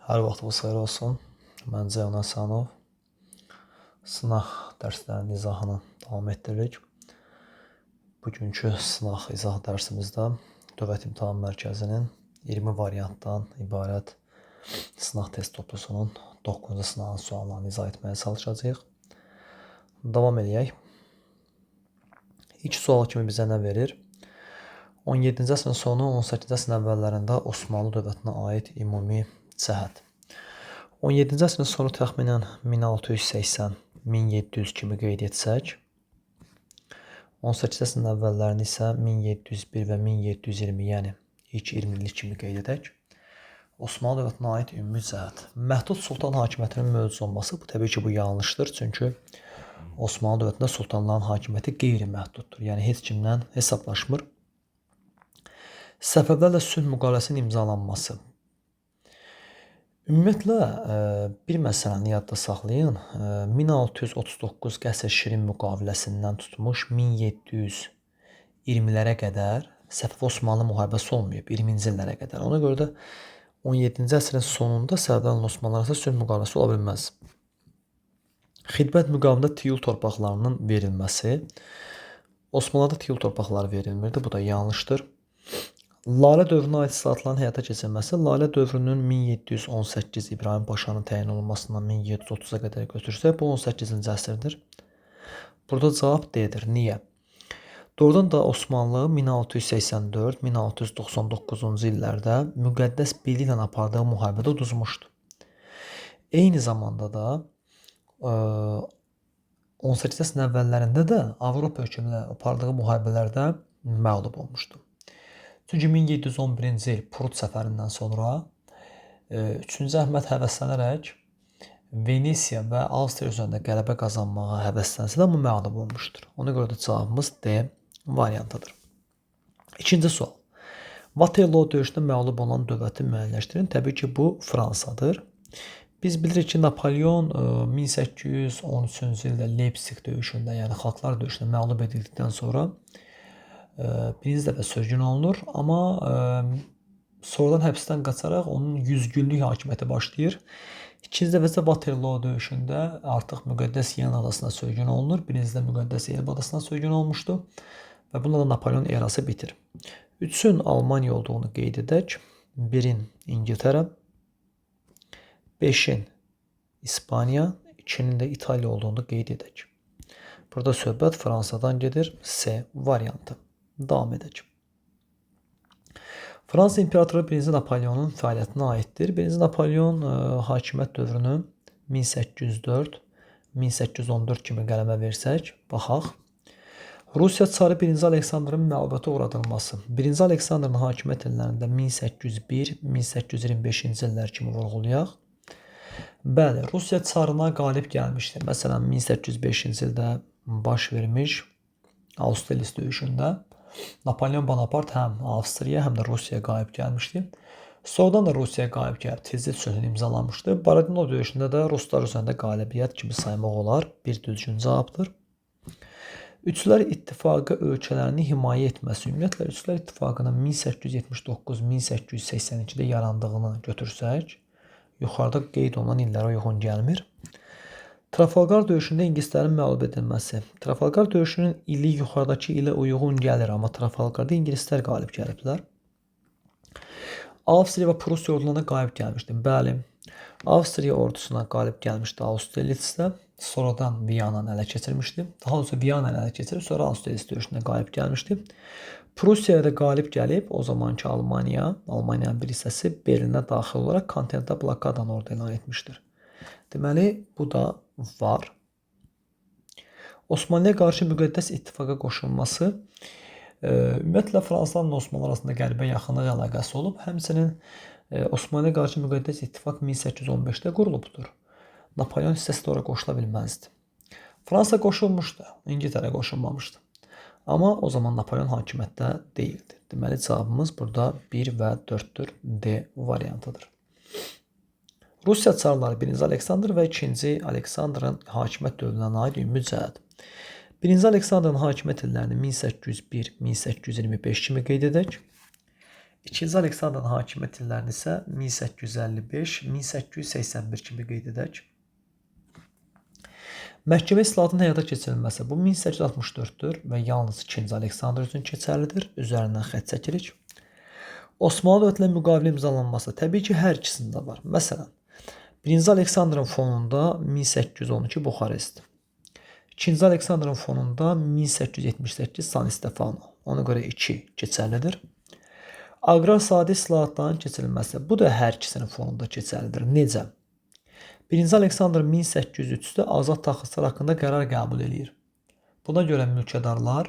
Hər vaxtınız xeyir olsun. Mən Ceyhun Həsənov. Sınaq dərslərinin izahını davam etdiririk. Bugünkü sınaq izah dərsimizdə Dövlət İmtahan Mərkəzinin 20 variantdan ibarət sınaq test toplusunun 9-cu sınağın suallarını izah etməyə çalışacağıq. Davam edək. İlk sual kimi bizə nə verir? 17-ci əsrin sonu, 18-ci əsrin əvvəllərində Osmanlı dövlətinə aid ümumi cəhət. 17-ci əsrin sonu təxminən 1680-1700 kimi qeyd etsək, 18-ci əsrin əvvəllərini isə 1701 və 1720, yəni ilk 20 illik kimi qeyd edək. Osmanlı dövlətinə aid ümumi cəhət. Məhdud sultan hakimiyyətinin mövcud olması, bu təbii ki, bu yanlışdır. Çünki Osmanlı dövlətində sultanların hakimiyyəti qeyri-məhduddur. Yəni heç kimdən hesablaşmır. Səfəvlərlə sülh müqaviləsinin imzalanması. Ümumiyyətlə, bir məsələni yadda saxlayın. 1639 Qəsr-Şirin müqaviləsindən tutmuş 1720-lərə qədər Səfəv-Osmanlı müharibəsi olmayıb, 20-ci illərə qədər. Ona görə də 17-ci əsrin sonunda Səfəvlərlə Osmanlı arasında sülh müqaviləsi ola bilməz. Xidmət müqabilində tiyul torpaqlarının verilməsi. Osmanlıda tiyul torpaqları verilmirdi, bu da yanlışdır. Lalə dövrünə aid islahatların həyata keçirilməsi. Lalə dövrünün 1718 İbrahim Paşanın təyin olunmasından 1730-a qədər götürsək, bu 18-ci əsrdir. Burada cavab D-dir. Niyə? Doğrudan da Osmanlı 1684-1699-cu illərdə müqəddəs birliklə apardığı müharibədə uduzmuşdu. Eyni zamanda da 18-ci əsrin əvvəllərində də Avropa hökmləri apardığı müharibələrdə məğlub olmuşdu. Çünki 1711-ci il Prut səfərindən sonra 3-cü Əhməd həvəslənərək Venesiya və Avstriya üzərində qələbə qazanmağa həvəslənsə də bu məğlub olmuşdur. Ona görə də cavabımız D variantıdır. İkinci sual. Waterloo döyüşündə məğlub olan dövləti müəyyənləşdirin. Təbii ki, bu Fransadır. Biz bilirik ki, Napolyon 1813-cü ildə Leipzig döyüşündə, yəni xalqlar döyüşündə məğlub edildikdən sonra birinci dəfə sürgün olunur, amma sonradan həbsdən qaçaraq onun 100 günlük hakimiyyəti başlayır. İkinci dəfə isə Waterloo döyüşündə artıq müqəddəs Yan adasına sürgün olunur. Birinci də müqəddəs Elba adasına sürgün olmuşdu və bununla da Napolyon erası bitir. 3-ün Almaniya olduğunu qeyd edək. 1-in İngiltərə, 5-in İspaniya, 2-nin də İtaliya olduğunu qeyd edək. Burada söhbət Fransadan gedir. C variantı. Davam edək. Fransa İmperatoru 1-ci Napolyonun fəaliyyətinə aiddir. 1-ci Napolyon hakimiyyət dövrünü 1804-1814 kimi qələmə versək, baxaq. Rusiya çarı 1-ci Aleksandrın məğlubiyyətə uğradılması. 1-ci Aleksandrın hakimiyyət illərində 1801-1825-ci illər kimi vurğulayaq. Bəli, Rusiya çarına qalib gəlmişdir. Məsələn, 1805-ci ildə baş vermiş Austerlitz döyüşündə Napolyon Bonapart həm Avstriya, həm də Rusiyaya qalib gəlmişdi. Sonradan da Rusiyaya qalib gəlib tezlik sülhünü imzalamışdı. Borodino döyüşündə də Ruslar üzərində qalibiyyət kimi saymaq olar. Bir düzgün cavabdır. Üçlər İttifaqı ölkələrini himayə etməsi. Ümumiyyətlə, Üçlər İttifaqının 1879-1882-də yarandığını götürsək, yuxarıda qeyd olunan illərə uyğun gəlmir. Trafalgar döyüşündə ingilislərin məğlub edilməsi. Trafalgar döyüşünün ili yuxarıdakı ilə uyğun gəlir, amma Trafalgarda ingilislər qalib gəliblər. Avstriya və Prusiya ordularına qalib gəlmişdi. Bəli, Avstriya ordusuna qalib gəlmişdi Austerlitzdə. Sonradan Viyananı ələ keçirmişdi. Daha doğrusu Viyananı ələ keçirib, sonra Austerlitz döyüşündə qalib gəlmişdi. Prusiyaya da qalib gəlib, o zamanki Almaniyanın bir hissəsi Berlinə daxil olaraq kontinentə blokadanı orada elan etmişdir. Deməli, bu da var. Osmanlıya qarşı müqəddəs ittifaqa qoşulması. Ümumiyyətlə, Fransızlarla Osmanlı arasında qəribə yaxınlıq əlaqəsi olub. Həmçinin Osmanlıya qarşı müqəddəs ittifaq 1815-də qurulubdur. Napolyon hissəsi də ora qoşula bilməzdi. Fransa qoşulmuşdu, İngiltərə qoşulmamışdı. Amma o zaman Napolyon hakimiyyətdə deyildi. Deməli, cavabımız burada 1 və 4-dür. D variantıdır. Rusiya çarları 1-ci Aleksandr və 2-ci Aleksandrın hakimiyyət dövrünə aid ümumi cəhət. 1-ci Aleksandrın hakimiyyət illərini 1801-1825 kimi qeyd edək. İkinci Aleksandrın hakimiyyət illərini isə 1855-1881 kimi qeyd edək. Məhkəmə islahatının həyata keçirilməsi bu 1864-dür və yalnız 2-ci Aleksandr üçün keçərlidir. Üzərindən xətt çəkirik. Osmanlı dövlətinə müqavilə imzalanması təbii ki, hər ikisində var. Məsələn, 1-ci Aleksandrın fonunda 1812 Buxarest, 2-ci Aleksandrın fonunda 1878 San Stefano. Ona görə 2 keçərlidir. Aqrar sadi islahatların keçirilməsi bu da hər ikisinin fonunda keçərlidir. Necə? 1-ci Aleksandr 1803-də azad taxılçılar haqqında qərar qəbul edir. Buna görə mülkədarlar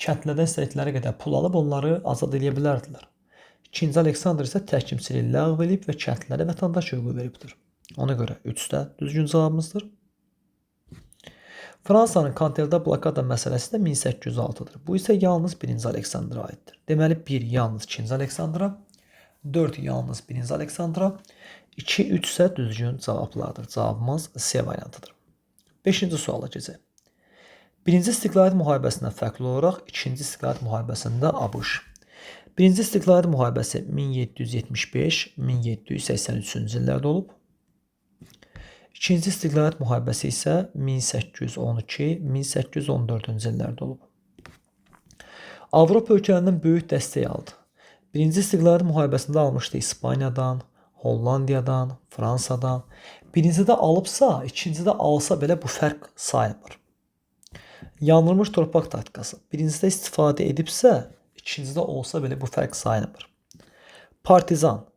kəndlərdən istədikləri qədər pul alıb onları azad edə bilərdilər. 2-ci Aleksandr isə təhkimçiliyi ləğv edib və kəndlərə vətəndaş hüququ veribdir. Ona görə 3 də düzgün cavabımızdır. Fransanın Kanteldə blokada məsələsi də 1806-dır. Bu isə yalnız 1-ci Aleksandra aiddir. Deməli 1 yalnız 2-ci Aleksandra, 4 yalnız 1-ci Aleksandra, 2, 3 isə düzgün cavablardır. Cavabımız C variantıdır. 5-ci suala keçək. 1-ci İstiqlaliyyət müharibəsindən fərqli olaraq 2-ci İstiqlaliyyət müharibəsində ABŞ. 1-ci İstiqlaliyyət müharibəsi 1775-1783-cü illərdə olub. 2-ci İstiqlaliyyət müharibəsi isə 1812-1814-cü illərdə olub. Avropa ölkələrindən böyük dəstək aldı. 1-ci İstiqlaliyyət müharibəsində almışdı İspaniyadan, Hollandiyadan, Fransadan. Birincidə alıbsa, ikincidə alsa belə bu fərq sayılmır. Yanılmış torpaq taktikası. Birincidə istifadə edibsə, ikincidə olsa belə bu fərq sayılmır. Partizan.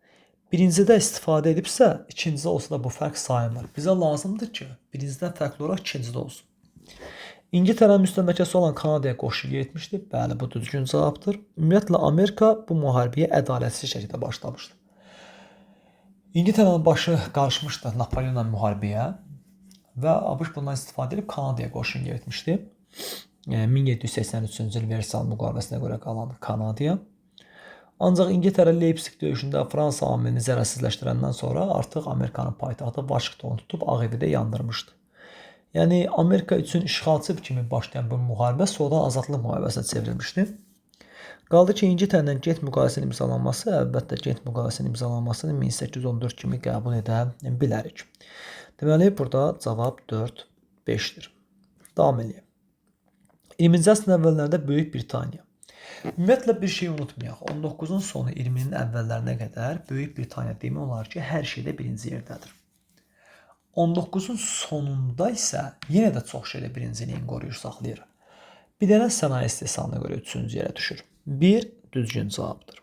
Birincidə istifadə edibsə, ikincidə olsa da bu fərq sayılmır. Bizə lazımdır ki, birincidən fərqli olaraq ikincidə olsun. İngiltərənin müstəmləkəsi olan Kanadaya qoşun yeritmişdi. Bəli, bu düzgün cavabdır. Ümumiyyətlə, Amerika bu müharibəyə ədalətsiz şəkildə başlamışdı. İngiltərənin başı qarışmışdı Napoleonla müharibəyə və ABŞ bundan istifadə edib Kanadaya qoşun yeritmişdi. 1783-cü il Versal müqaviləsinə görə qalan Kanadaya. Ancaq İngiltərə Leipzig döyüşündə Fransa amilini zərərsizləşdirəndən sonra artıq Amerikanın paytaxtı Vaşinqtonu tutub Ağ Evi də yandırmışdı. Yəni Amerika üçün işğalçı kimi başlayan bu müharibə sonradan azadlıq müharibəsinə çevrilmişdi. Qaldı ki, İngiltərədən Gent müqaviləsinin imzalanması, əlbəttə Gent müqaviləsinin imzalanmasını 1814 kimi qəbul edə bilərik. Deməli, burada cavab 4, 5-dir. Davam edək. 20-ci əsrin əvvəllərində Böyük Britaniya. Ümumiyyətlə bir şey unutmayaq. 19-un sonu 20-nin əvvəllərinə qədər Böyük Britaniya demək olar ki, hər şeydə birinci yerdədir. 19-un sonunda isə yenə də çox şeydə birinciliyin qoruyur, saxlayır. Bir dənə sənaye istehsalına görə 3-cü yerə düşür. 1 düzgün cavabdır.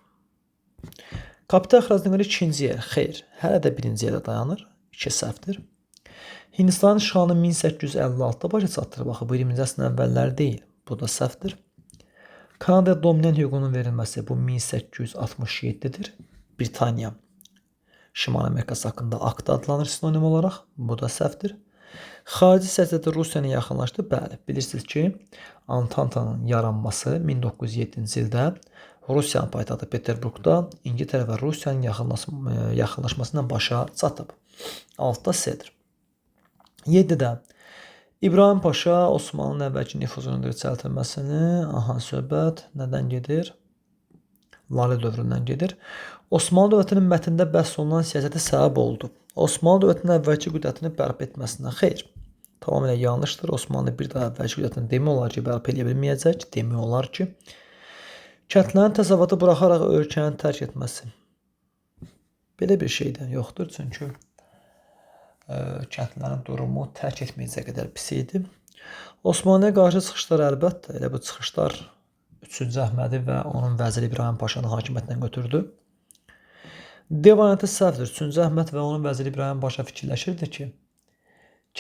Kapital ixracına görə 2-ci yer, xeyr, hələ də birinci yerdə dayanır. 2 səhvdir. Hindistanın işğalını 1856-da başa çatdırıb, axı bu 20-ci əsrin əvvəlləri deyil. Bu da səhvdir. Kanadaya dominant hüququnun verilməsi bu 1867-dir. Britaniya Şimal Amerikası haqqında akt adlanır sinonim olaraq. Bu da səhvdir. Xarici siyasətdə Rusiyanı yaxınlaşdı. Bəli, bilirsiniz ki, Antantanın yaranması 1907-ci ildə Rusiyanın paytaxtı Peterburqda İngiltərə və Rusiyanın yaxınlaşmasından başa çatıb. 6-da C-dir. 7-də İbrahim Paşa Osmanlının əvvəlki nüfuzunun dirçəltilməsini, söhbət nədən gedir? Lale dövründən gedir. Osmanlı dövlətinin mətndə bəhs olunan siyasəti səbəb oldu. Osmanlı dövlətinin əvvəlki qüdrətini bərpa etməsindən xeyr. Tamamilə yanlışdır. Osmanlı bir daha əvvəlki qüdrətini demək olar ki, bərpa edə bilməyəcək. Demək olar ki, kəndlərin təsərrüfatı buraxaraq ölkəni tərk etməsi. Belə bir şey də yoxdur. Çünki kəndlərin durumu tərk etməyəcək qədər pis idi. Osmanlıya qarşı çıxışlar əlbəttə, elə bu çıxışlar 3-cü Əhmədi və onun vəziri İbrahim Paşanı hakimiyyətdən götürdü. D variantı səhvdir. 3-cü Əhməd və onun vəziri İbrahim Paşa fikirləşirdi ki,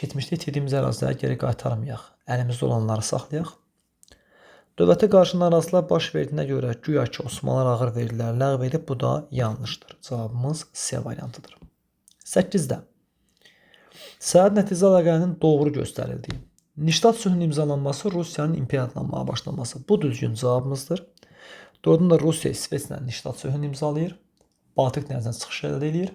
keçmişdə itirdiyimiz əraziləri geri qaytarmayaq, əlimizdə olanları saxlayaq. Dövlətə qarşı narazılıqlar baş verdiyinə görə güya ki, Osmanlılar ağır vergilər ləğv edib, bu da yanlışdır. Cavabımız C variantıdır. 8-də Səad nəticə əlaqələrinin doğru göstərildiyi. Niştat sülhünün imzalanması Rusiyanın imperiyalanmağa başlaması. Bu düzgün cavabımızdır. Doğrudan da Rusiya İsveçlə Niştat sülhünü imzalayır. Baltik dənizdən çıxış əldə edir.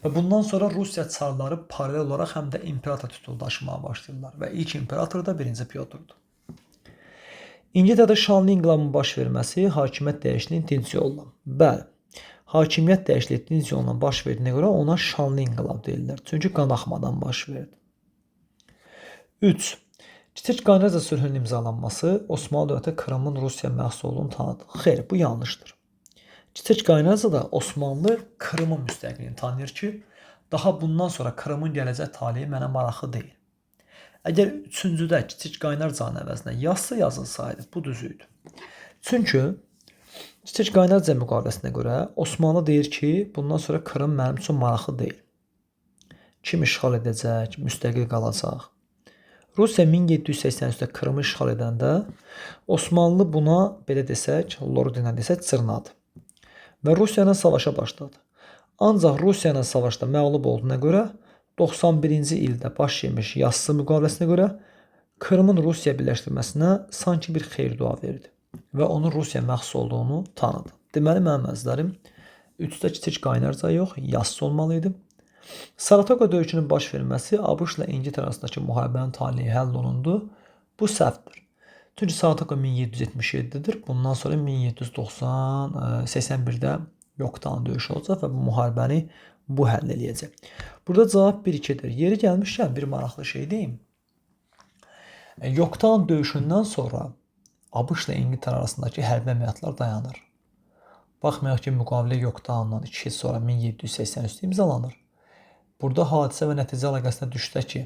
Və bundan sonra Rusiya çarları paralel olaraq həm də imperator titulu daşımağa başlayırlar. Və ilk imperator da 1-ci Pyotrdur. İngiltərədə şanlı inqilabın baş verməsi hakimiyyət dəyişikliyinin dinc yolla. Bəli. Hakimiyyət dəyişikliyi dinc yolla baş verdiyinə görə ona şanlı inqilab deyirlər. Çünki qan axmadan baş verdi. 3. Kiçik Qandarca sülhünün imzalanması Osmanlı dövləti Krımın Rusiya məxsus olduğunu tanıdı. Xeyr, bu yanlışdır. Kiçik Qaynarcada Osmanlı Krımın müstəqilliyini tanıyır ki, daha bundan sonra Krımın gələcək taleyi mənə maraqlı deyil. Əgər üçüncüdə Kiçik Qaynarcanın əvəzinə yazsa yazılsaydı, bu düz idi. Çünki Kiçik Qaynarca müqaviləsinə görə Osmanlı deyir ki, bundan sonra Krım mənim üçün maraqlı deyil. Kim işğal edəcək, müstəqil qalacaq. Rusiya 1783-də Krımı işğal edəndə Osmanlı buna, belə desək, lord ilə desək, cırnadı. Və Rusiya ilə savaşa başladı. Ancaq Rusiya ilə savaşda məğlub olduğuna görə 91-ci ildə baş vermiş Yazısı müqaviləsinə görə Krımın Rusiya birləşdirməsinə sanki bir xeyir-dua verdi və onun Rusiya məxsus olduğunu tanıdı. Deməli, mənim əzizlərim, 3-də Kiçik Qaynarca yox, Yazısı olmalı idi. Saratoga döyüşünün baş verməsi ABŞ ilə İngiltərə arasındakı müharibənin taleyi həll olundu. Bu səhvdir. Çünki Saratoga 1777-dir. Bundan sonra 1781-də Yorktown döyüşü olacaq və bu müharibəni bu həll eləyəcək. Burada cavab 1-2-dir. Yeri gəlmişkən bir maraqlı şey deyim. Yorktown döyüşündən sonra ABŞ ilə İngiltərə arasındakı hərbi əməliyyatlar dayanır. Baxmayaq ki, müqavilə Yorktowndan 2 il sonra 1783-də imzalanır. Burada hadisə və nəticə əlaqəsinə düşsə ki,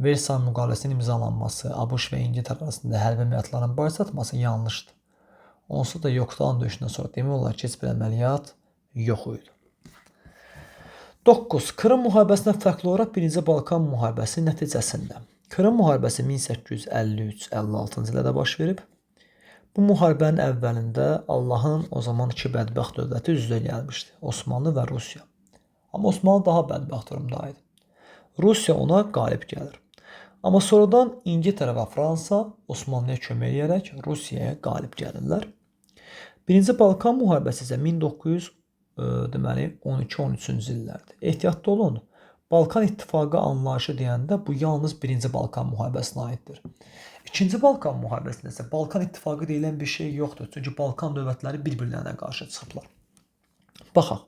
Versay müqaviləsinin imzalanması, ABŞ və İngiltərə arasında hərbi əməliyyatların baş çatması yanlışdır. Onsuz da Yorktown döyüşündən sonra demək olar ki, heç bir əməliyyat yox idi. 9. Krım müharibəsinə fərqli olaraq 1-ci Balkan müharibəsi nəticəsində. Krım müharibəsi 1853-56-cı illərdə baş verib. Bu müharibənin əvvəlində Allahın o zaman iki bədbəxt dövləti üz-üzə gəlmişdi. Osmanlı və Rusiya. Amma Osmanlı daha bədbəxt durumda idi. Rusiya ona qalib gəlir. Amma sonradan İngiltərə və Fransa Osmanlıya kömək edərək Rusiyaya qalib gəlirlər. 1-ci Balkan müharibəsi isə 1912-13-cü illərdir. Ehtiyatlı olun. Balkan İttifaqı anlayışı deyəndə bu yalnız 1-ci Balkan müharibəsinə aiddir. 2-ci Balkan müharibəsində isə Balkan İttifaqı deyilən bir şey yoxdur. Çünki Balkan dövlətləri bir-birlərinə qarşı çıxıblar. Baxaq.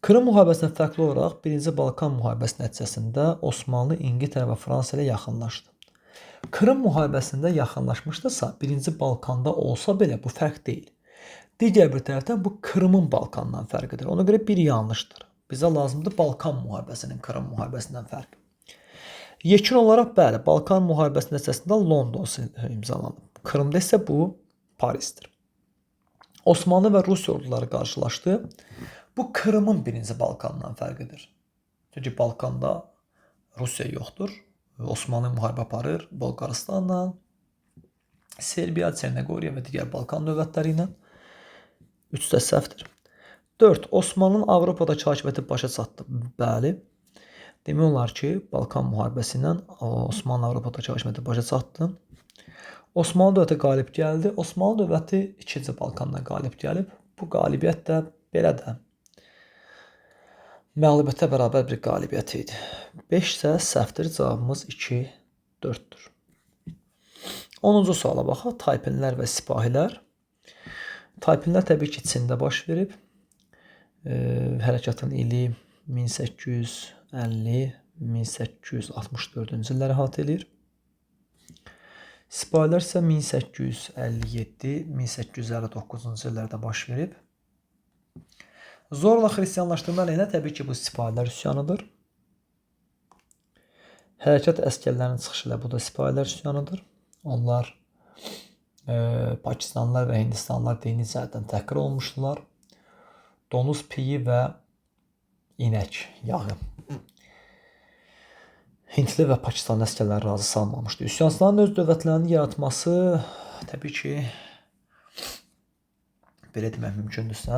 Krım müharibəsinə fərqli olaraq 1-ci Balkan müharibəsi nəticəsində Osmanlı, İngiltərə və Fransa ilə yaxınlaşdı. Krım müharibəsində yaxınlaşmışdısa, 1-ci Balkanda olsa belə bu fərq deyil. Digər bir tərəfdən bu Krımın Balkandan fərqidir. Ona görə bir yanlışdır. Bizə lazımdır Balkan müharibəsinin Krım müharibəsindən fərqi. Yekun olaraq bəli, Balkan müharibəsi nəticəsində London imzalanıb. Krımda isə bu Parisdir. Osmanlı və Rusiya orduları qarşılaşdı. Bu Krımın 1-ci Balkandan fərqidir. Çünki Balkanda Rusiya yoxdur. Osmanlı müharibə aparır Bolqaristanla, Serbiya, Çernogoriya və digər Balkan dövlətləri ilə. 3-də səhvdir. 4. Osmanlının Avropadakı hakimiyyəti başa çatdı. Bəli. Demək olar ki, Balkan müharibəsi ilə Osmanlı Avropadakı hakimiyyəti başa çatdı. Osmanlı dövləti qalib gəldi. Osmanlı dövləti 2-ci Balkanda qalib gəlib. Bu qalibiyyət də belə də məğlubiyyətə bərabər bir qalibiyyət idi. 5 isə səhvdir. Cavabımız 2, 4-dür. 10-cu suala baxaq. Taypinlər və sipahilər. Taypinlər təbii ki, Çində baş verib. Hərəkatın ili 1850-1864-cü illəri əhatə edir. Sipahilər isə 1857-1859-cu illərdə baş verib. Zorla xristianlaşdırma ilə təbii ki, bu sipahilər üsyanıdır. Hərəkat əsgərlərinin çıxışı ilə bu da sipahilər üsyanıdır. Onlar Pakistanlılar və Hindistanlılar dini cəhətdən təhqir olmuşdular. Donuz piyi və inək yağı. Hindli və Pakistanlı əsgərləri razı salmamışdı. Üsyançıların öz dövlətlərinin yaratması təbii ki, belə demək mümkündürsə,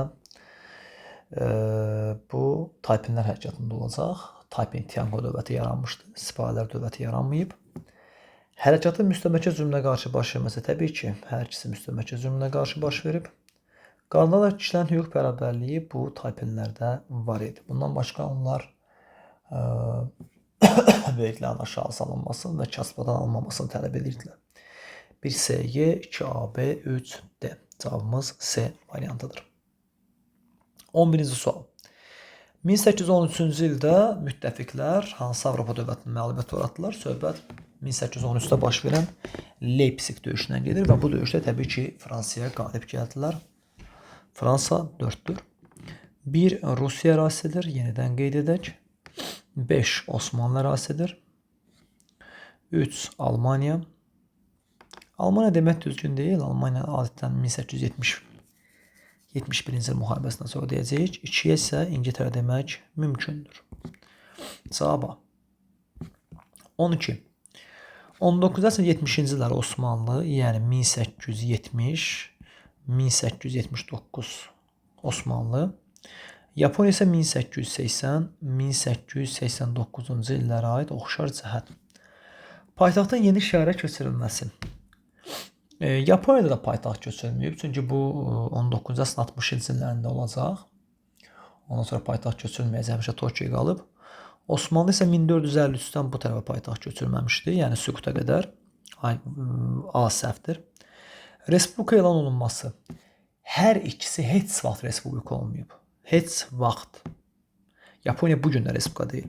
bu Taypinlər hərəkatında olacaq. Taypin Tianqo dövləti yaranmışdı. Sipahilər dövləti yaranmayıb. Hərəkatın müstəmləkə zülmünə qarşı baş verməsi təbii ki, hər ikisi müstəmləkə zülmünə qarşı baş verib. Qadınlar və kişilərin hüquq bərabərliyi bu Taypinlərdə var idi. Bundan başqa onlar vergilərin aşağı salınmasını və kasıblardan alınmamasını tələb edirdilər. 1 SY, 2 AB, 3 D. Cavabımız C variantıdır. 11-ci sual. 1813-cü ildə müttəfiqlər hansı Avropa dövlətinin məğlubiyyət uğratdılar? Söhbət 1813-də baş verən Leipzig döyüşündən gedir və bu döyüşdə təbii ki, Fransaya qalib gəldilər. Fransa 4-dür. 1 Rusiya ərazisidir, yenidən qeyd edək. 5 Osmanlı ərazisidir. 3 Almaniya. Almaniya demək düzgün deyil. Almaniya adətən 1871-ci il müharibəsindən sonra deyəcəyik. 2-yə isə İngiltərə demək mümkündür. Cavaba. 12. 19-cu əsrin 70-ci illəri Osmanlı, yəni 1870-1879 Osmanlı. Yaponiya isə 1880-1889-cu illərə aid oxşar cəhət. Paytaxtın yeni şəhərə köçürülməsi. Yaponiyada da paytaxt köçürülməyib, çünki bu 19-cu əsrin 60-cı illərində olacaq. Ondan sonra paytaxt köçürülməyəcək, həmişə Tokyo qalıb. Osmanlı isə 1453-dən bu tərəfə paytaxt köçürülməmişdi, yəni süquta qədər. A səhvdir. Respublika elan olunması. Hər ikisi heç vaxt respublika olmayıb. Heç vaxt. Yaponiya bu gün də respublika deyil.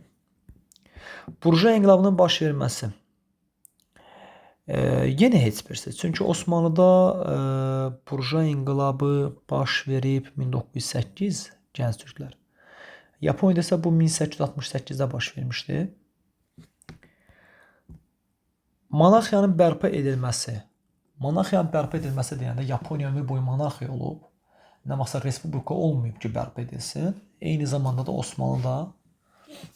Burjuva inqilabının baş verməsi. Yenə heç birisi. Çünki Osmanlıda burjuva inqilabı baş verib 1908 gənc türklər. Yaponiyada isə bu 1868-də baş vermişdi. Monarxiyanın bərpa edilməsi. Monarxiyanın bərpa edilməsi deyəndə Yaponiya ömür boyu monarxiya olub. Nə vaxtsa respublika olmayıb ki, bərpa edilsin. Eyni zamanda da Osmanlı da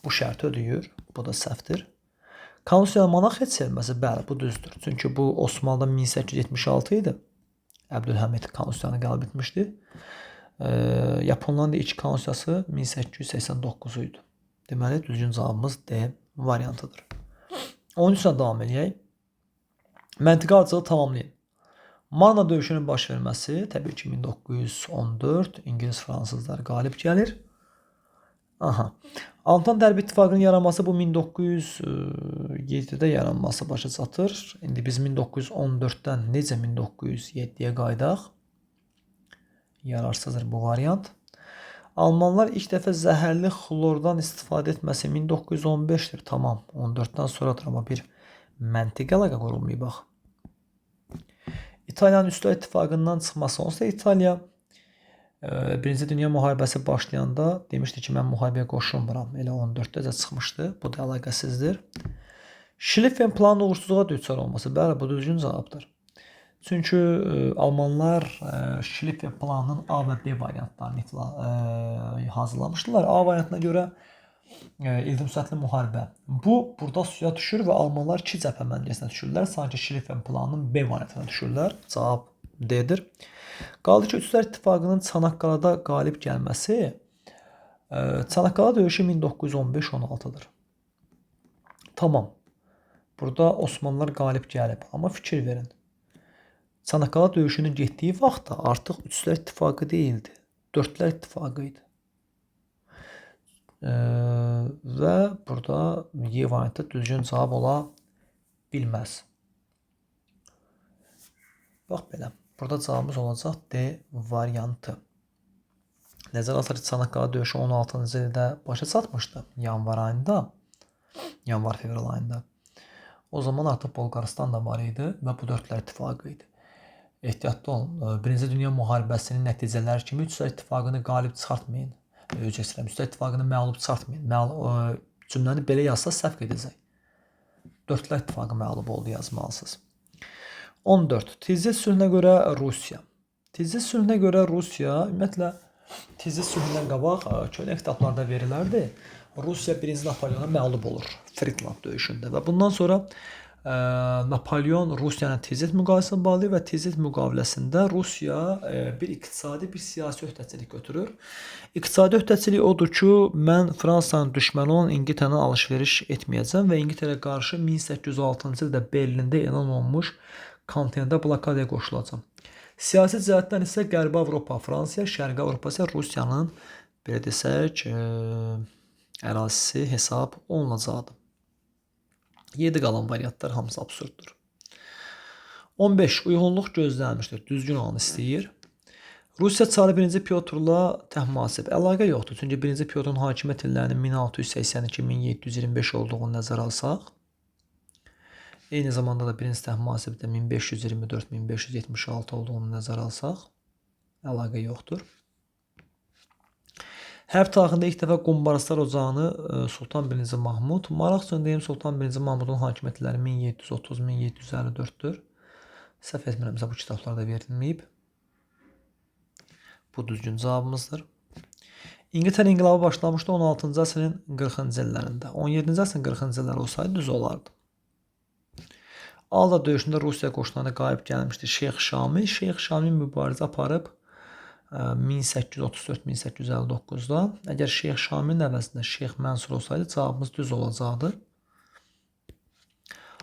bu şərti ödəyir. Bu da səhvdir. Konstitusiya monarxiya çevrilməsi, bəli, bu düzdür. Çünki bu Osmanlıda 1876 idi. Əbdülhəmid konstitusiyanı qəbul etmişdi. Yaponların da ilk konstitusiyası 1889 idi. Deməli, düzgün cavabımız D variantıdır. 13-dən davam edək. Məntiqi ardıcılığı tamamlayın. Marna döyüşünün baş verməsi, təbii ki, 1914 İngilis-Fransızlar qalib gəlir. Antant Hərbi İttifaqının yaranması bu 1907-də yaranması başa çatır. İndi biz 1914-dən necə 1907-yə qaydaq? Yararsızdır bu variant. Almanlar ilk dəfə zəhərli xlordan istifadə etməsi 1915-dir. Tamam, 14-dən sonradır, amma bir məntiqi əlaqə qurulmayıb bax. İtaliyanın Üstlər İttifaqından çıxması. Onsuz da İtaliya Birinci Dünya müharibəsi başlayanda demişdi ki, mən müharibəyə qoşulmuram. Elə 14-də çıxmışdı. Bu da əlaqəsizdir. Schlieffen planının uğursuzluğa düçar olması. Bəli, bu düzgün cavabdır. Çünki Almanlar Schlieffen planının A və B variantlarını hazırlamışdılar. A variantına görə ildə müsətli müharibə. Bu, burada suya düşür və Almanlar 2 cəbhə məntəqəsinə düşürlər. Sanki Schlieffen planının B variantına düşürlər. Cavab D-dir. Qaldı ki, Üstlər İttifaqının Çanaqqalada qalib gəlməsi. Çanaqqala döyüşü 1915-16-dır. Tamam. Burada Osmanlılar qalib gəlib. Amma fikir verin. Çanaqqala döyüşünün getdiyi vaxtda artıq Üstlər İttifaqı deyildi. Dördlər İttifaqı idi. Və burada Y variantı düzgün cavab ola bilməz. Bax belə. Burada cavabımız olacaq D variantı. Nəzərə alsaq ki, Çanaqqala döyüşü 16-cı ildə başa çatmışdı. Yanvar ayında. Yanvar-fevral ayında. O zaman artıq Bolqarıstan da var idi və bu dördlər İttifaqı idi. Ehtiyatlı olun. Birinci Dünya müharibəsinin nəticələri kimi Üstlər İttifaqını qalib çıxartmayın. Üstlər İttifaqını məğlub çıxartmayın. Cümləni belə yazsa səhv edəcək. Dördlər İttifaqı məğlub oldu yazmalısınız. 14. Tiflis sülhünə görə Rusiya. Tiflis sülhünə görə Rusiya, ümumiyyətlə, Tiflis sülhündən qabaq köhnə kitablarda verilərdi. Rusiya 1-ci Napoleona məğlub olur Friedland döyüşündə və bundan sonra Napolyon Rusiyanın Tiflis müqaviləsini bağlayır və Tiflis müqaviləsində Rusiya bir iqtisadi, bir siyasi öhdəçilik götürür. İqtisadi öhdəçilik odur ki, mən Fransanın düşməni olan İngiltərədən alış-veriş etməyəcəm və İngiltərə qarşı 1806-cı ildə Berlində elan olunmuş kontinentə blokadaya qoşulacam. Siyasi cəhətdən isə Qərbi Avropa Fransiya, Şərqi Avropa isə Rusiyanın, belə desək, ərazisi hesab olunacaqdır. 7 qalan variantlar hamısı absurddur. 15. Uyğunluq gözlənilmişdir. Düzgün olanı istəyir. Rusiya Çarı 1-ci Pyotrla təmmasib. Əlaqə yoxdur. Çünki 1-ci Pyotrun hakimiyyət illərinin 1682-1725 olduğunu nəzərə alsaq, eyni zamanda da 1-ci təmmasibdə 1524-1576 olduğunu nəzərə alsaq, əlaqə yoxdur. Hərb tarixində ilk dəfə Qumbaraslar ocağını Sultan 1-ci Mahmud, maraq üçün deyim Sultan 1-ci Mahmudun hakimiyyət illəri 1730-1754-dür. Səhv etmirəmsə bu kitablarda verilməyib. Bu düzgün cavabımızdır. İngiltərə inqilabı başlamışdı 16-cı əsrin 40-cı illərində. 17-ci əsrin 40-cı illəri olsaydı düz olardı. Alda döyüşündə Rusiya qoşunlarına qalib gəlmişdi Şeyx Şamil. Şeyx Şamil mübarizə aparıb 1834-1859-da. Əgər Şeyx Şamilin əvəzində Şeyx Mənsur olsaydı cavabımız düz olacaqdı.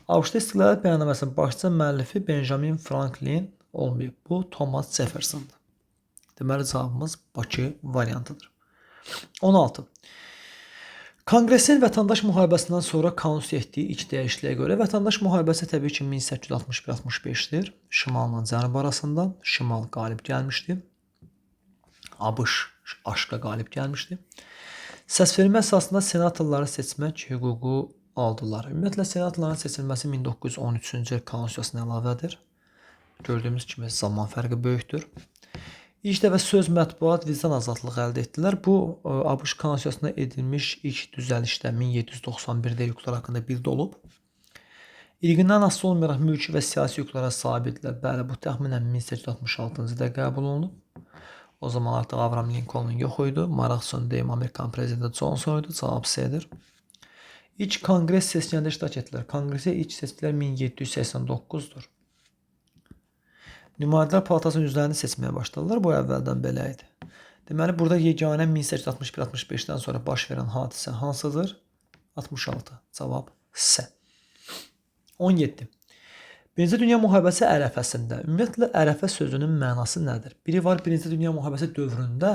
ABŞ-da İstiqlaliyyət bəyannaməsinin başlıca müəllifi Benjamin Franklin olmayıb. Bu Thomas Jefferson'dır. Deməli cavabımız Bakı variantıdır. 16. Konqresin vətəndaş müharibəsindən sonra konstitusiya etdiyi ilk dəyişikliyə görə vətəndaş müharibəsi təbii ki 1861-65-dir. Şimalla cənub arasında şimal qalib gəlmişdi. ABŞ aşqa qalib gəlmişdi. Səsvermə əsasında senatorları seçmək hüququ aldılar. Ümumiyyətlə senatorların seçilməsi 1913-cü il konstitusiyasına əlavədir. Gördüyümüz kimi zaman fərqi böyükdür. İlk dəfə söz, mətbuat, vicdan azadlığı əldə etdilər. Bu ABŞ konstitusiyasına edilmiş ilk düzəlişdə 1791-də hüquqlar haqqında bildi olub. İlqindən asılı olmayaraq mülki və siyasi hüquqlara sahibdirlər. Bəli, bu təxminən 1866-cı ildə qəbul olunub. O zaman artıq Abraham Lincoln yox idi. Maraq üçün deyim Amerikan prezidenti Johnson idi. Cavab C-dir. İlk konqres seçkilərində iştirak etdilər. Konqresə ilk seçkilər 1789-dur. Nümayəndələr Palatasının üzvlərini seçməyə başladılar. Bu əvvəldən belə idi. Deməli, burada yeganə 1861-65-dən sonra baş verən hadisə hansıdır? 66. Cavab C. 17. Birinci Dünya müharibəsi ərəfəsində. Ümumiyyətlə, ərəfə sözünün mənası nədir? Biri var Birinci Dünya müharibəsi dövründə,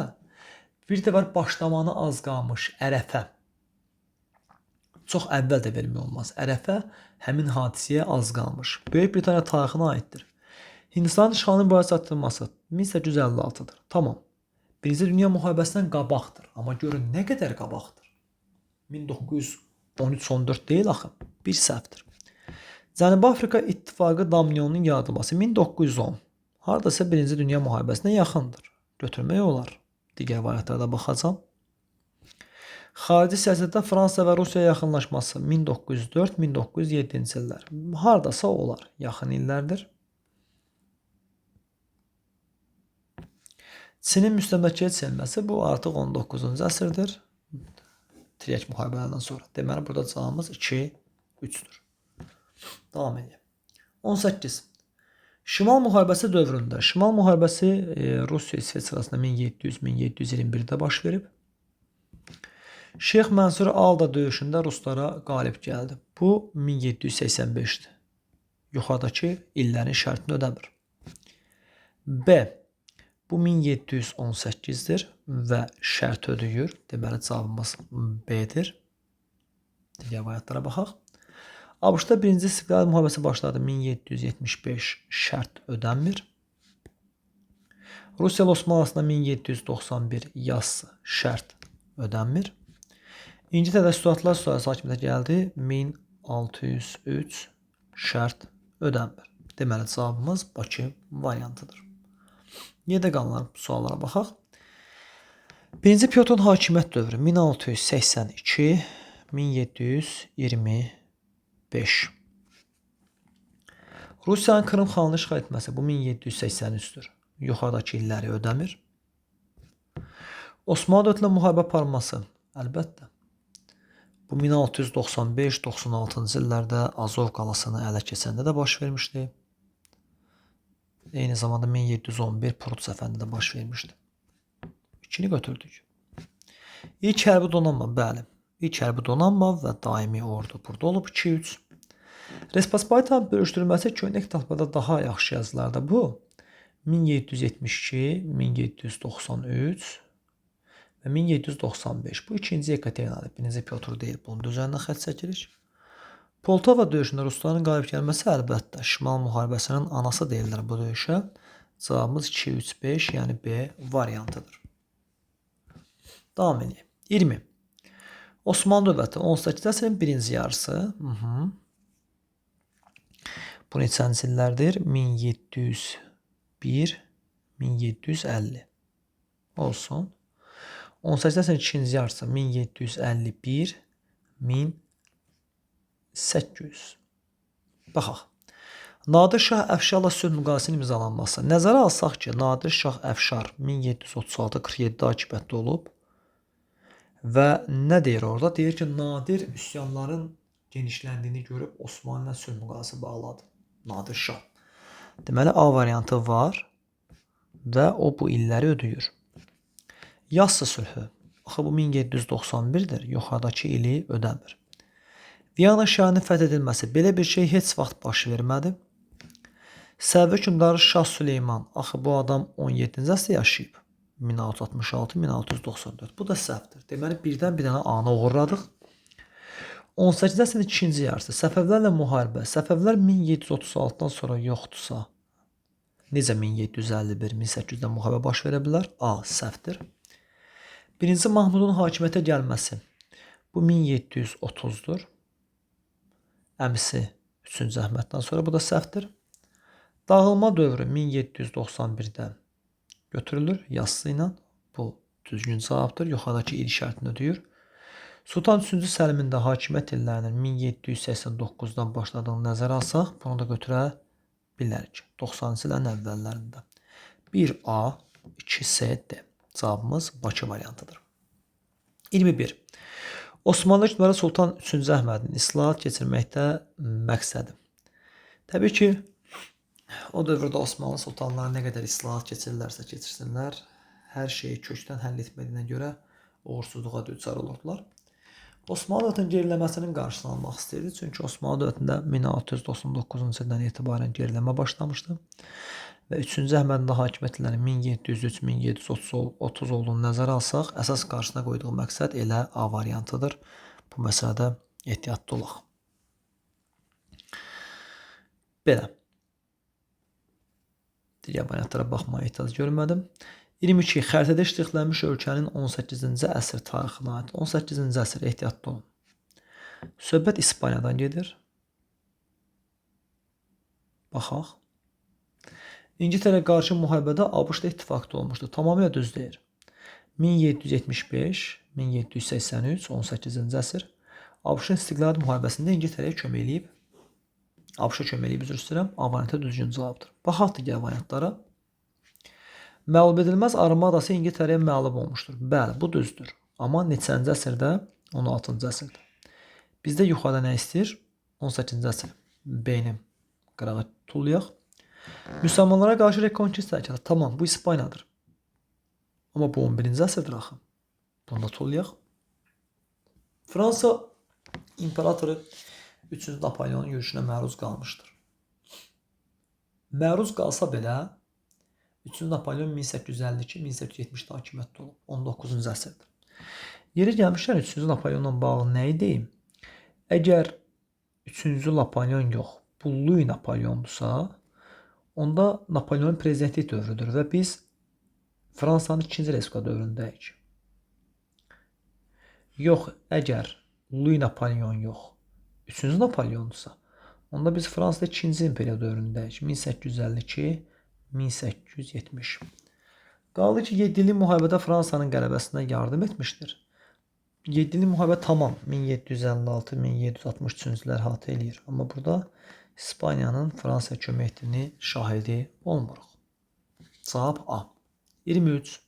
bir də var başlamanı az qalmış ərəfə. Çox əvvəl də vermək olmaz. Ərəfə həmin hadisəyə az qalmış. Böyük Britaniya tarixinə aiddir. Hindistanın işğalının barəsi çatdırılması 1856-dır. Tamam. Birinci Dünya müharibəsindən qabaqdır. Amma görün nə qədər qabaqdır. 1913-14 deyil axı. Bir səhvdir. Cənubi Afrika İttifaqı Domnionun yaradılması 1910. Hardasa Birinci Dünya müharibəsinə yaxındır. Götürmək olar. Digər variantlara baxacağam. Xarici siyasətdə Fransa və Rusiya yaxınlaşması 1904-1907-ci illər. Hardasa olar. Yaxın illərdir. Çinin müstəmləkəyə çevrilməsi bu artıq 19-cu əsrdir. Tiryək müharibələrdən sonra. Deməli, burada cavabımız 2-3-dür. Davam edək. 18. Şimal müharibəsi dövründə. Şimal müharibəsi Rusiya-İsveç arasında 1700-1721-də baş verib. Şeyx Mənsur Alda döyüşündə ruslara qalib gəldi. Bu 1785-dir. Yuxarıdakı illərin şərtini ödəmir. B. Bu 1718-dir və şərt ödəyir. Deməli, cavabımız B-dir. Digər variantlara baxaq. ABŞ-da birinci İstiqlal müharibəsi başladı 1775 şərt ödənmir. Rusiya ilə Osmanlı arasında 1791 yazısı şərt ödənmir. İngiltərədə Stuartlar sülaləsi hakimiyyətə gəldi 1603 şərt ödənmir. Deməli cavabımız Bakı variantıdır. Yerdə qalan suallara baxaq. Birinci Pyotrun hakimiyyət dövrü 1682-1725. Rusiyanın Krım xanlığını işğal etməsi bu 1783-dür. Yuxarıdakı illəri ödəmir. Osmanlı dövlətinə müharibə aparılması əlbəttə. Bu 1695-96-cı illərdə Azov qalasını ələ keçəndə də baş vermişdi. Eyni zamanda 1711 Prut zəfərində də baş vermişdi. İkini götürdük. İlk hərbi donanma, bəli. İlk hərbi donanma və daimi ordu burada olub 2-3. Respospolitanın bölüşdürülməsi köhnə kitablarda daha yaxşı yazılarda bu 1772, 1793 və 1795. Bu ikinci Yekaterinadır. Birinci Pyotr deyil. Bunun üzərindən xətt çəkirik. Poltava döyüşündə rusların qalib gəlməsi əlbəttə Şimal müharibəsinin anası deyirlər bu döyüşə. Cavabımız 2, 3, 5, yəni B variantıdır. Davam edək. 20. Osmanlı dövləti 18-ci əsrin birinci yarısı. Bu neçənci illərdir? 1701, 1750 olsun. 18-ci əsrin ikinci yarısı 1751, 1800. Baxaq. Nadir Şah Əfşarla sülh müqaviləsinin imzalanması. Nəzərə alsaq ki, Nadir Şah Əfşar 1736-47 hakimiyyətdə olub və nə deyir orada? Deyir ki, Nadir üsyanların genişləndiyini görüb Osmanlı ilə sülh müqaviləsi bağladı. Nadir Şah. Deməli, A variantı var və o bu illəri ödəyir. Yassı sülhü. Axı bu 1791-dir. Yuxarıdakı ili ödəmir. Viyana şəhərinin fəth edilməsi. Belə bir şey heç vaxt baş vermədi. Səvr hökmdarı Şah Süleyman. Axı bu adam 17-ci əsrdə yaşayıb. 1666-1694. Bu da səhvdir. Deməli, birdən bir dənə A-nı uğurladıq. 18-ci əsrin ikinci yarısı. Səfəvlərlə müharibə. Səfəvlər 1736-dan sonra yoxdursa, necə 1751-1800-də müharibə baş verə bilər? A. Səhvdir. Birinci Mahmudun hakimiyyətə gəlməsi. Bu 1730-dur. Əmisi 3-cü Əhməddən sonra. Bu da səhvdir. Dağılma dövrü 1791-dən götürülür yazısı ilə. Bu düzgün cavabdır. Yuxarıdakı il şərtini ödəyir. Sultan 3-cü Səlimin də hakimiyyət illərinin 1789-dan başladığını nəzərə alsaq, bunu da götürə bilərik. 90-cı illərin əvvəllərində. 1A, 2C, D. Cavabımız Bakı variantıdır. 21. Osmanlı hökmdarı Sultan 3-cü Əhmədin islahat keçirməkdə məqsədi. Təbii ki, o dövrdə Osmanlı sultanları nə qədər islahat keçirirlərsə keçirsinlər, hər şeyi kökdən həll etmədiyinə görə uğursuzluğa düçar olurdular. Osmanlı dövlətinin geriləməsinin qarşısını almaq istəyirdi. Çünki Osmanlı dövlətində 1699-cu ildən etibarən geriləmə başlamışdı. Və 3-cü Əhmədin də hakimiyyət illəri 1703-1730 olduğunu nəzərə alsaq, əsas qarşısına qoyduğu məqsəd elə A variantıdır. Bu məsələdə ehtiyatlı olaq. Belə. Digər variantlara baxmaya ehtiyac görmədim. 22. Xəritədə ştrixlənmiş ölkənin 18-ci əsr tarixinə aid. 18-ci əsr ehtiyatlı olun. Söhbət İspaniyadan gedir. Baxaq. İngiltərə qarşı müharibədə ABŞ-da ittifaqda olmuşdu. Tamamilə düz deyir. 1775, 1783, 18-ci əsr ABŞ-ın istiqlal müharibəsində İngiltərəyə kömək eləyib. ABŞ-a kömək eləyib, üzr istəyirəm. A variantı düzgün cavabdır. Baxaq digər variantlara. Məğlub edilməz armadası İngiltərəyə məğlub olmuşdur. Bəli, bu düzdür. Amma neçənci əsrdə? 16-cı əsrdə. Bizdə yuxarıda nə istəyir? 18-ci əsr. B-ni qırağa tullayaq. Müsəlmanlara qarşı rekonkist hərəkatı. Tamam, bu İspaniyadır. Amma bu 11-ci əsrdir axı. Bunu da tullayaq. Fransa imperatoru 3-cü Napoleonun yürüşünə məruz qalmışdır. Məruz qalsa belə 3-cü Napoleon 1852-1870-də hakimiyyətdə olub. 19-cu əsrdir. Yeri gəlmişlər 3-cü Napoleonla bağlı nəyi deyim? Əgər 3-cü Napoleon yox, bu Louis Napoleondursa, onda Napoleonun prezidentlik dövrüdür və biz Fransanın 2-ci Respublika dövründəyik. Yox, əgər Louis Napoleon yox, 3-cü Napoleondursa, onda biz Fransada 2-ci imperiya dövründəyik. 1852-1870. Qaldı ki, 7 illik müharibədə Fransanın qələbəsinə yardım etmişdir. 7 illik müharibə tamam 1756-1763-cü illər əhatə eləyir. Amma burada İspaniyanın Fransaya kömək etdiyini şahidi olmuruq. Cavab A. 23.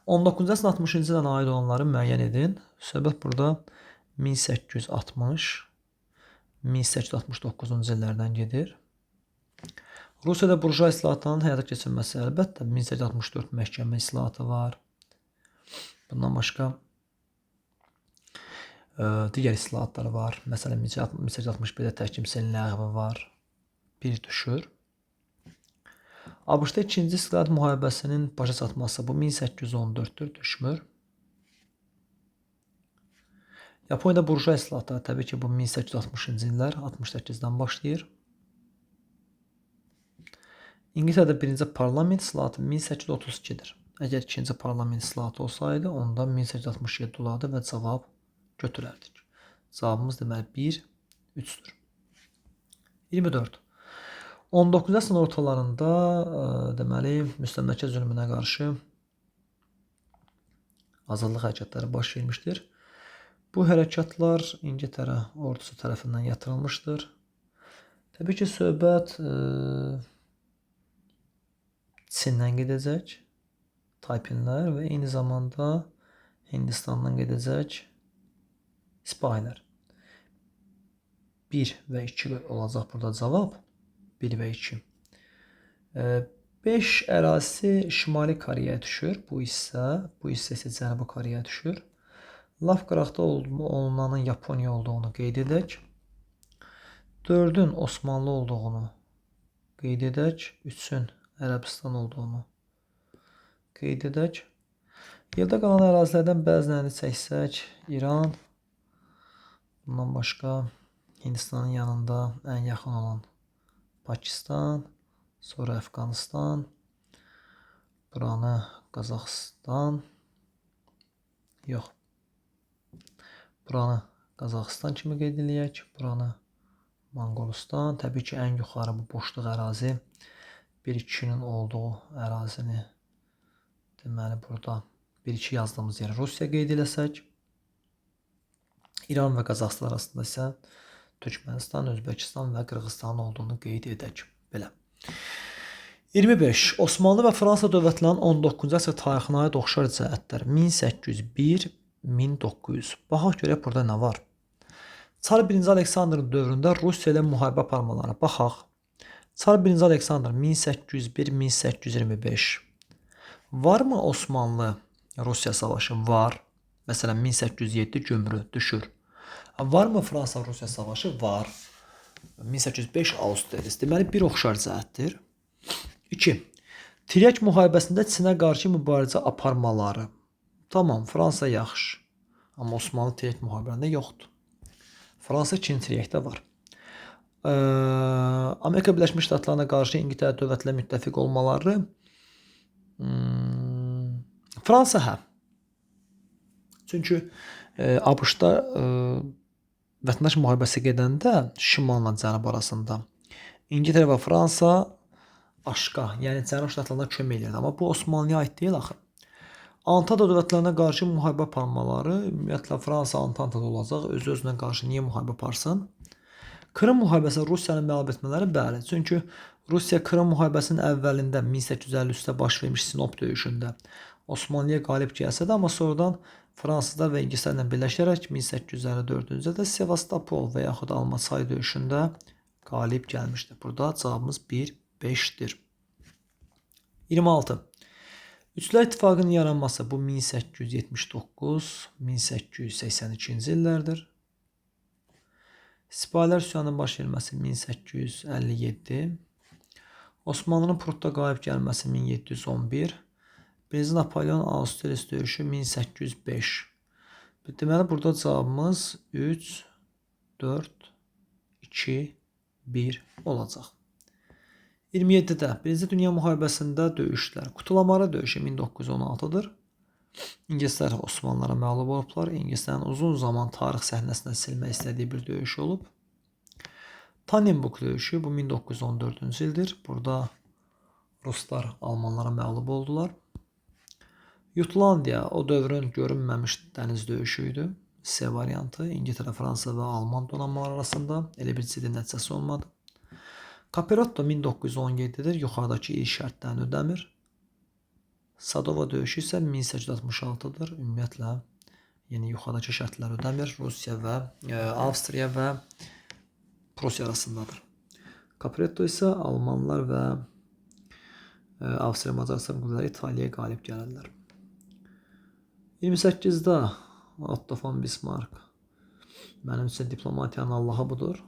19-cu əsrin 60-cı ildən aid olanları müəyyən edin. Söhbət burada 1860-1869-cu illərdən gedir. Rusiyada burjua islahatlarının həyata keçirilməsi əlbəttə 1864 məhkəmə islahatı var. Bundan başqa digər islahatlar var. Məsələn, 1861-də təhkimçinin ləğvi var. Bir düşür. ABŞ-da 2-ci istiqlal müharibəsinin başa çatması bu 1814-dür, düşmür. Yaponiyada burjua islahatları təbii ki bu 1860-cı illər 68-dən başlayır. İngiltərədə birinci parlament islahatı 1832-dir. Əgər ikinci parlament islahatı olsaydı, onda 1867 olardı və cavab götürərdik. Cavabımız deməli 1, 3-dür. 24. 19-cu əsrin ortalarında deməli müstəmləkə zülmünə qarşı azadlıq hərəkatları baş vermişdir. Bu hərəkatlar İngiltərə ordusu tərəfindən yatırılmışdır. Təbii ki, söhbət Çindən gedəcək Taypinlər və eyni zamanda Hindistandan gedəcək sipahilər. 1 və 2 olacaq burada cavab. 1 və 2. 5 ərazisi Şimali Koreyaya düşür. Bu isə isə Cənubi Koreyaya düşür. Laf qıraqda olunanın Yaponiya olduğunu qeyd edək. 4-ün Osmanlı olduğunu qeyd edək. 3-ün Ərəbistan olduğunu qeyd edək. Yerdə qalan ərazilərdən bəzilərini çəksək, İran, bundan başqa Hindistanın yanında ən yaxın olan Pakistan, sonra Əfqanistan, buranı Qazaxıstan, yox, buranı Qazaxıstan kimi qeyd edək, buranı Monqolistan, təbii ki, ən yuxarı bu boşluq ərazi 1-2-nin olduğu ərazini deməli burada 1-2 yazdığımız yeri Rusiya qeyd eləsək, İran və Qazaxıstan arasında isə Türkmənistan, Özbəkistan və Qırğızstanın olduğunu qeyd edək. Belə. 25. Osmanlı və Fransa dövlətlərinin 19-cu əsr tarixinə aid oxşar cəhətlər 1801-1900. Baxaq görək burada nə var. Çar 1-ci Aleksandrın dövründə Rusiya ilə müharibə aparmaları. Baxaq. Çar 1-ci Aleksandr 1801-1825. Varmı Osmanlı Rusiya savaşı? Var. Məsələn 1807 Gümrü düşür. Varmı Fransa Rusiya savaşı? Var. 1805 Austerlitz. Deməli bir oxşar cəhətdir. 2. Tiryək müharibəsində Çinə qarşı mübarizə aparmaları. Tamam, Fransa yaxşı. Amma Osmanlı tiryək müharibələrində yoxdur. Fransa ikinci tiryəkdə var. Amerika Birləşmiş Ştatlarına qarşı İngiltərə dövlətlə müttəfiq olmaları. Fransa hə. Çünki ABŞ-da vətəndaş müharibəsi gedəndə şimalla cənub arasında İngiltərə və Fransa aşqa, yəni Cənub Ştatlarına kömək edirdi. Amma bu Osmanlıya aid deyil axı. Antanta dövlətlərinə qarşı müharibə aparmaları, ümumiyyətlə Fransa Antantada olacaq, özü-özünə qarşı niyə müharibə aparsın? Krım müharibəsində Rusiyanın məğlub etmələri bəli. Çünki Rusiya Krım müharibəsinin əvvəlində 1853-də baş vermiş Sinop döyüşündə Osmanlıya qalib gəlsə də, amma sonradan Fransızlar və İngilislərlə birləşərək 1854-cü ildə Sevastopol və yaxud Almasay döyüşündə qalib gəlmişdir. Burada cavabımız 1-5-dir. 26. Üçlər İttifaqının yaranması bu 1879-1882-ci illərdir. Sipahilər üsyanının baş verməsi 1857. Osmanlının Prutda qalib gəlməsi 1711. Birinci Napolyon Austerlitz döyüşü 1805. Deməli burada cavabımız 3, 4, 2, 1 olacaq. 27-də Birinci Dünya müharibəsində döyüşlər. Kutulamaları döyüşü 1916-dır. İngilislər Osmanlılara məğlub olublar. İngilislərin uzun zaman tarix səhnəsindən silmək istədiyi bir döyüş olub. Tannenburg döyüşü bu 1914-cü ildir. Burada Ruslar Almanlara məğlub oldular. Jutlandiya o dövrün görünməmiş dəniz döyüşü idi. C variantı İngiltərə, Fransa və Alman donanmaları arasında elə bir ciddi nəticəsi olmadı. Capiroto 1917-dir. Yuxarıdakı il şərtlərini ödəmir. Sadova döyüşü isə 1866-dır. Ümumiyyətlə, yəni yuxarıdakı şərtlər ödəmir. Rusiya və Avstriya və Prusiya arasındadır. Capiroto isə Almanlar və Avstriya Macaristan qüvvələri İtaliyaya qalib gəlirlər. 28-də Otto von Bismarck mənim üçün diplomatiyanın Allahı budur.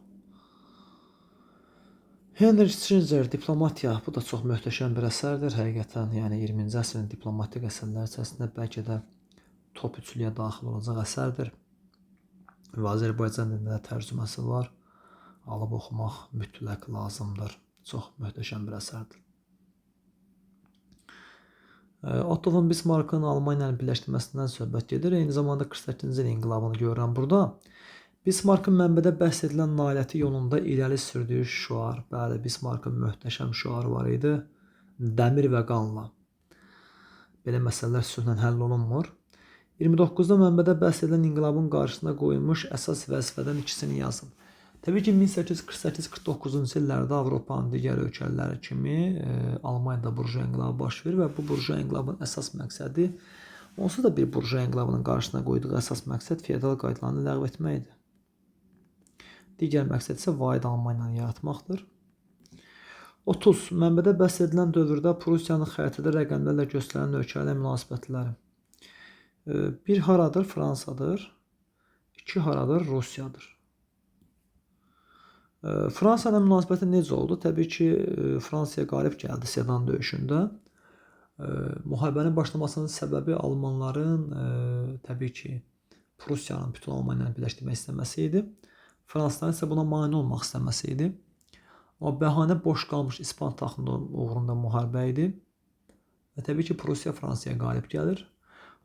Henry Kissinger diplomatiya, bu da çox möhtəşəm bir əsərdir. Həqiqətən, yəni 20-ci əsrin diplomatik əsərləri içərisində bəlkə də top üçlüyə daxil olacaq əsərdir. və Azərbaycan dilində tərcüməsi var. Alıb oxumaq mütləq lazımdır. Çox möhtəşəm bir əsərdir. Otto von Bismarckın Almaniya ilə birləşdirməsindən söhbət gedir. Eyni zamanda 48-ci il inqilabını görürəm burada. Bismarckın mənbədə bəhs edilən nailiyyəti yolunda irəli sürdüyü şüar. Bəli, Bismarckın möhtəşəm şüarı var idi. Dəmir və qanla. Belə məsələlər sülhlə həll olunmur. 29-da mənbədə bəhs edilən inqilabın qarşısına qoyulmuş əsas vəzifədən ikisini yazın. Təbii ki, 1848-49-cu illərdə Avropanın digər ölkələri kimi Almaniyada burjuya inqilabı baş verir və bu burjuya inqilabının əsas məqsədi, onsuz da bir burjuya inqilabının qarşısına qoyduğu əsas məqsəd feodal qaydalarını ləğv etməkdir. Digər məqsəd isə vahid Almaniyanı yaratmaqdır. 30. Mənbədə bəhs edilən dövrdə Prusiyanın xəritədə rəqəmlərlə göstərilən ölkələrlə münasibətləri. 1 haradır? Fransadır. 2 haradır? Rusiyadır. Fransa ilə münasibəti necə oldu? Təbii ki, Fransaya qalib gəldi Sedan döyüşündə. Müharibənin başlamasının səbəbi almanların təbii ki, Prusiyanın bütün Almaniyanı birləşdirmək istəməsi idi. Fransızların isə buna mane olmaq istəməsi idi. Amma bəhanə boş qalmış İspan taxtının uğrunda müharibə idi. Və təbii ki, Prusiya Fransaya qalib gəlir.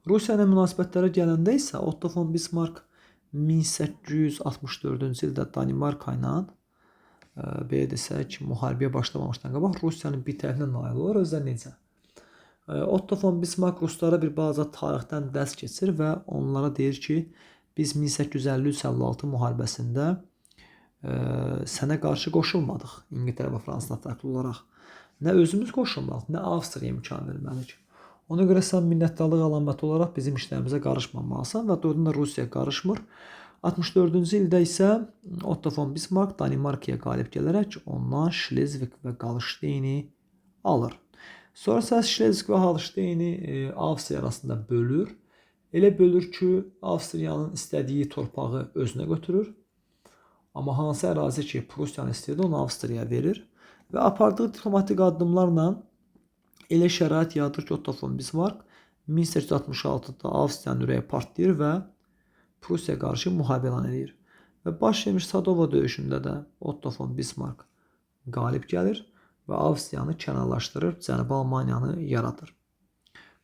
Rusiya ilə münasibətlərə gələndə isə Otto von Bismarck 1864-cü ildə Danimarka ilə belə desək, müharibəyə başlamamışdan qabaq Rusiyanın bir tərəfinə nail olur. Özə necə? Otto von Bismarck ruslara bir balaca tarixdən dərs keçir və onlara deyir ki, biz 1853-56 müharibəsində sənə qarşı qoşulmadıq İngiltərə və Fransadan fərqli olaraq. Nə özümüz qoşulmalıyıq, nə Avstriya imkan verməliyik. Ona görə sən minnətdarlıq əlaməti olaraq bizim işlərimizə qarışmamalısan və doğrudan da Rusiya qarışmır. 64-cü ildə isə Otto von Bismarck Danimarkaya qalib gələrək ondan Şlezvik və Holşteyni alır. Sonra isə Şlezvik və Holşteyni Avstriya arasında bölür. Elə bölür ki, Avstriyanın istədiyi torpağı özünə götürür. Amma hansı ərazi ki, Prusiyanın istəyirdi, onu Avstriyaya verir. Və apardığı diplomatik addımlarla elə şərait yaradır ki, Otto von Bismarck 1866-da Avstriyanın ürəyi partlayır və Prusiya qarşı müharibə elan edir. Və baş vermiş Sadova döyüşündə də Otto von Bismarck qalib gəlir və Avstriyanı kənarlaşdırır, Cənubi Almaniyanı yaradır.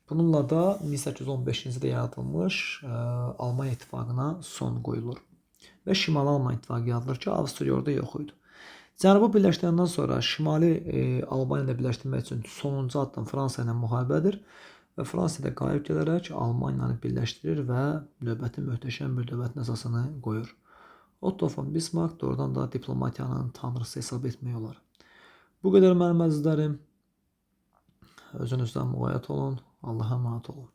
Bununla da 1815-ci ildə yaradılmış Almaniya İttifaqına son qoyulur. Və Şimali Almaniya İttifaqı yaradılır ki, Avstriya orada yox idi. Cənubu birləşdirəndən sonra Şimali Almaniya ilə birləşdirmək üçün sonuncu addım Fransa ilə müharibədir. Və Fransada qalib gələrək Almaniyanı birləşdirir və növbəti möhtəşəm bir dövlətin əsasını qoyur. Otto von Bismarck doğrudan da diplomatiyanın tanrısı hesab etmək olar. Bu qədər mənim əzizlərim. Özünüzdən müğayət olun. Allah'a emanet olun.